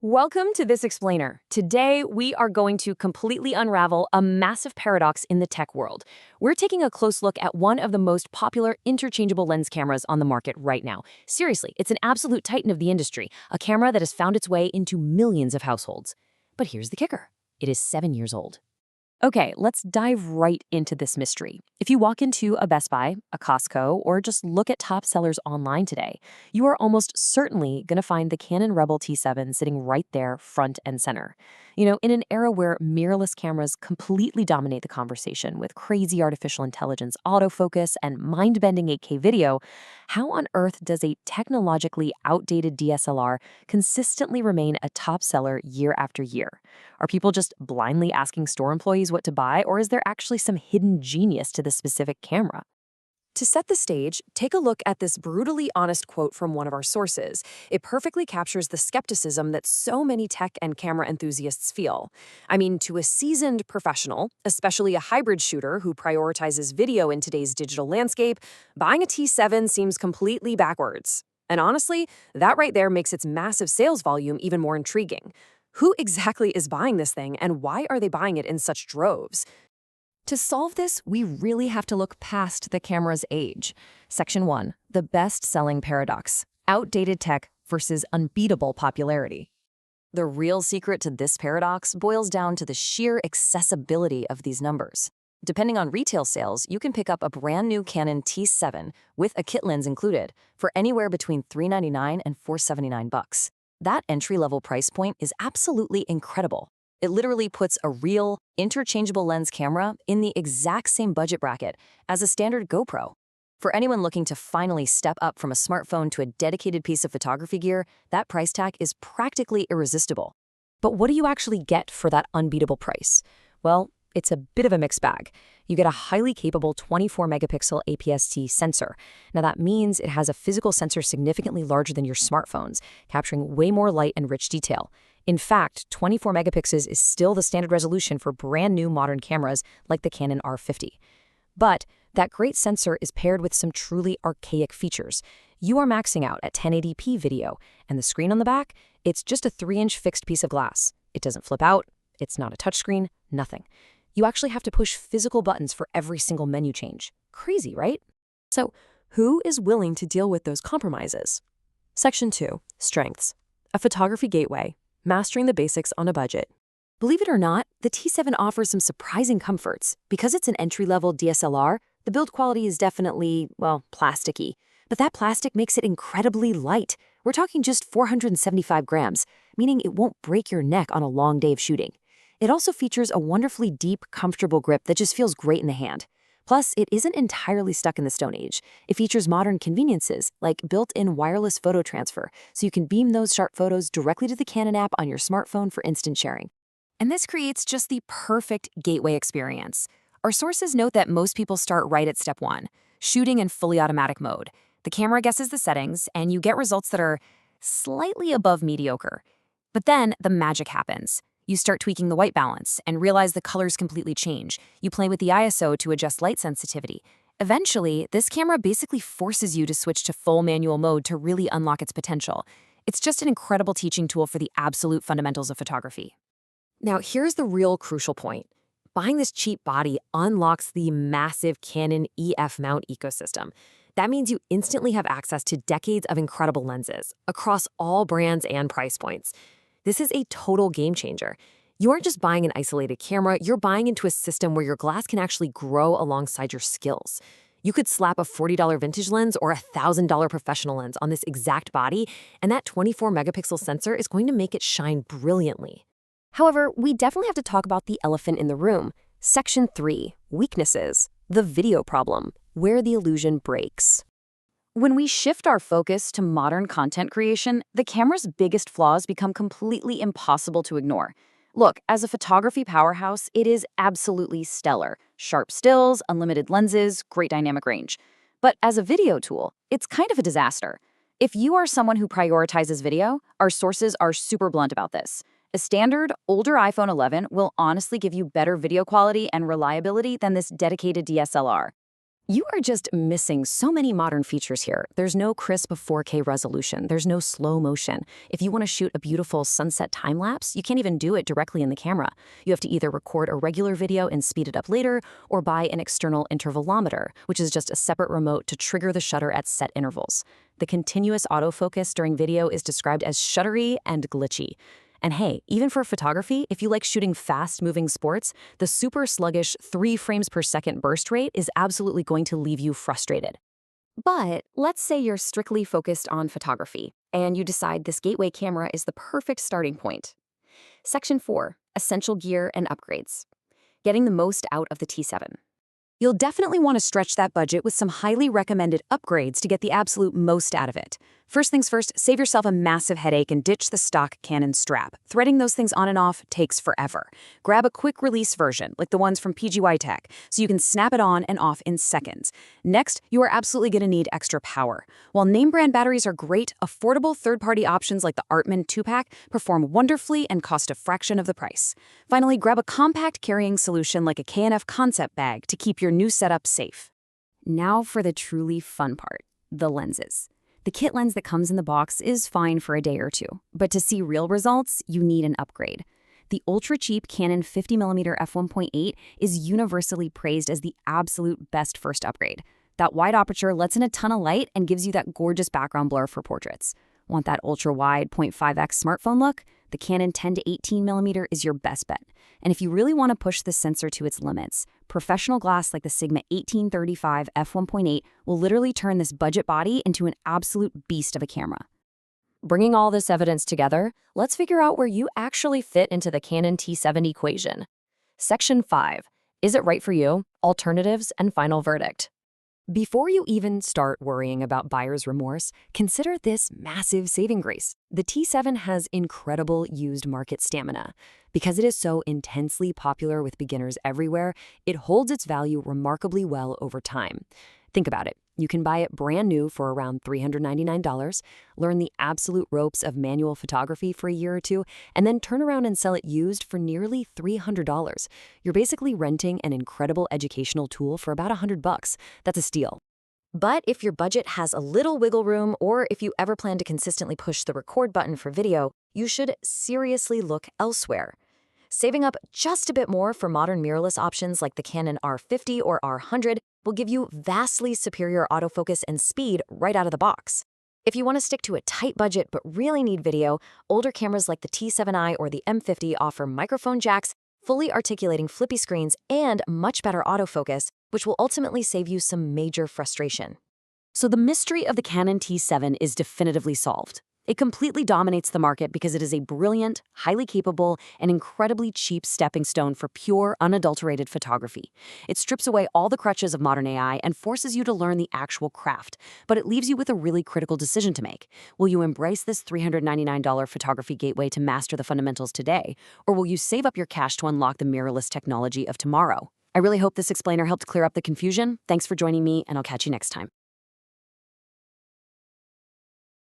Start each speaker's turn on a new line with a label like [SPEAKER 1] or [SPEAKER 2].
[SPEAKER 1] Welcome to This Explainer. Today, we are going to completely unravel a massive paradox in the tech world. We're taking a close look at one of the most popular interchangeable lens cameras on the market right now. Seriously, it's an absolute titan of the industry, a camera that has found its way into millions of households. But here's the kicker. It is 7 years old. Okay, let's dive right into this mystery. If you walk into a Best Buy, a Costco, or just look at top sellers online today, you are almost certainly going to find the Canon Rebel T7 sitting right there front and center. In an era where mirrorless cameras completely dominate the conversation with crazy artificial intelligence autofocus and mind-bending 8K video, how on earth does a technologically outdated DSLR consistently remain a top seller year after year? Are people just blindly asking store employees what to buy, or is there actually some hidden genius to the specific camera? To set the stage, take a look at this brutally honest quote from one of our sources. It perfectly captures the skepticism that so many tech and camera enthusiasts feel. I mean, to a seasoned professional, especially a hybrid shooter who prioritizes video in today's digital landscape, buying a T7 seems completely backwards. And honestly, that right there makes its massive sales volume even more intriguing. Who exactly is buying this thing, and why are they buying it in such droves? To solve this, we really have to look past the camera's age. Section 1, the best-selling paradox: outdated tech versus unbeatable popularity. The real secret to this paradox boils down to the sheer accessibility of these numbers. Depending on retail sales, you can pick up a brand new Canon T7 with a kit lens included for anywhere between $399 and $479. That entry-level price point is absolutely incredible. It literally puts a real, interchangeable lens camera in the exact same budget bracket as a standard GoPro. For anyone looking to finally step up from a smartphone to a dedicated piece of photography gear, that price tag is practically irresistible. But what do you actually get for that unbeatable price? Well, it's a bit of a mixed bag. You get a highly capable 24-megapixel APS-C sensor. Now that means it has a physical sensor significantly larger than your smartphones, capturing way more light and rich detail. In fact, 24 megapixels is still the standard resolution for brand new modern cameras like the Canon R50. But that great sensor is paired with some truly archaic features. You are maxing out at 1080p video, and the screen on the back, it's just a 3-inch fixed piece of glass. It doesn't flip out, it's not a touchscreen, nothing. You actually have to push physical buttons for every single menu change. Crazy, right? So, who is willing to deal with those compromises? Section 2, strengths. A photography gateway. Mastering the basics on a budget. Believe it or not, the T7 offers some surprising comforts. Because it's an entry-level DSLR, the build quality is definitely, well, plasticky. But that plastic makes it incredibly light. We're talking just 475 grams, meaning it won't break your neck on a long day of shooting. It also features a wonderfully deep, comfortable grip that just feels great in the hand. Plus, it isn't entirely stuck in the Stone Age. It features modern conveniences, like built-in wireless photo transfer, so you can beam those sharp photos directly to the Canon app on your smartphone for instant sharing. And this creates just the perfect gateway experience. Our sources note that most people start right at step 1, shooting in fully automatic mode. The camera guesses the settings, and you get results that are slightly above mediocre. But then the magic happens. You start tweaking the white balance and realize the colors completely change. You play with the ISO to adjust light sensitivity. Eventually, this camera basically forces you to switch to full manual mode to really unlock its potential. It's just an incredible teaching tool for the absolute fundamentals of photography. Now, here's the real crucial point. Buying this cheap body unlocks the massive Canon EF mount ecosystem. That means you instantly have access to decades of incredible lenses across all brands and price points. This is a total game changer. You aren't just buying an isolated camera, you're buying into a system where your glass can actually grow alongside your skills. You could slap a $40 vintage lens or a $1,000 professional lens on this exact body, and that 24-megapixel sensor is going to make it shine brilliantly. However, we definitely have to talk about the elephant in the room. Section 3, weaknesses. The video problem, where the illusion breaks. When we shift our focus to modern content creation, the camera's biggest flaws become completely impossible to ignore. Look, as a photography powerhouse, it is absolutely stellar. Sharp stills, unlimited lenses, great dynamic range. But as a video tool, it's kind of a disaster. If you are someone who prioritizes video, our sources are super blunt about this. A standard, older iPhone 11 will honestly give you better video quality and reliability than this dedicated DSLR. You are just missing so many modern features here. There's no crisp 4K resolution. There's no slow motion. If you want to shoot a beautiful sunset time lapse, you can't even do it directly in the camera. You have to either record a regular video and speed it up later, or buy an external intervalometer, which is just a separate remote to trigger the shutter at set intervals. The continuous autofocus during video is described as shuttery and glitchy. And hey, even for photography, if you like shooting fast-moving sports, the super sluggish 3 frames per second burst rate is absolutely going to leave you frustrated. But let's say you're strictly focused on photography, and you decide this gateway camera is the perfect starting point. Section 4, Essential Gear and Upgrades. Getting the most out of the T7. You'll definitely want to stretch that budget with some highly recommended upgrades to get the absolute most out of it. First things first, save yourself a massive headache and ditch the stock Canon strap. Threading those things on and off takes forever. Grab a quick release version, like the ones from PGY Tech, so you can snap it on and off in seconds. Next, you are absolutely going to need extra power. While name brand batteries are great, affordable third-party options like the Artman 2-pack perform wonderfully and cost a fraction of the price. Finally, grab a compact carrying solution like a K&F concept bag to keep your new setup safe. Now for the truly fun part, the lenses. The kit lens that comes in the box is fine for a day or two, but to see real results, you need an upgrade. The ultra-cheap Canon 50mm f1.8 is universally praised as the absolute best first upgrade. That wide aperture lets in a ton of light and gives you that gorgeous background blur for portraits. Want that ultra-wide 0.5x smartphone look? The Canon 10 to 18mm is your best bet. And if you really want to push the sensor to its limits, professional glass like the Sigma 1835 f1.8 will literally turn this budget body into an absolute beast of a camera. Bringing all this evidence together, let's figure out where you actually fit into the Canon T7 equation. Section 5. Is it right for you? Alternatives and final verdict. Before you even start worrying about buyer's remorse, consider this massive saving grace. The T7 has incredible used market stamina. Because it is so intensely popular with beginners everywhere, it holds its value remarkably well over time. Think about it. You can buy it brand new for around $399, learn the absolute ropes of manual photography for a year or two, and then turn around and sell it used for nearly $300. You're basically renting an incredible educational tool for about $100. That's a steal. But if your budget has a little wiggle room, or if you ever plan to consistently push the record button for video, you should seriously look elsewhere. Saving up just a bit more for modern mirrorless options like the Canon R50 or R100 will give you vastly superior autofocus and speed right out of the box. If you want to stick to a tight budget but really need video, older cameras like the T7i or the M50 offer microphone jacks, fully articulating flippy screens, and much better autofocus, which will ultimately save you some major frustration. So the mystery of the Canon T7 is definitively solved. It completely dominates the market because it is a brilliant, highly capable, and incredibly cheap stepping stone for pure, unadulterated photography. It strips away all the crutches of modern AI and forces you to learn the actual craft, but it leaves you with a really critical decision to make. Will you embrace this $399 photography gateway to master the fundamentals today, or will you save up your cash to unlock the mirrorless technology of tomorrow? I really hope this explainer helped clear up the confusion. Thanks for joining me, and I'll catch you next time.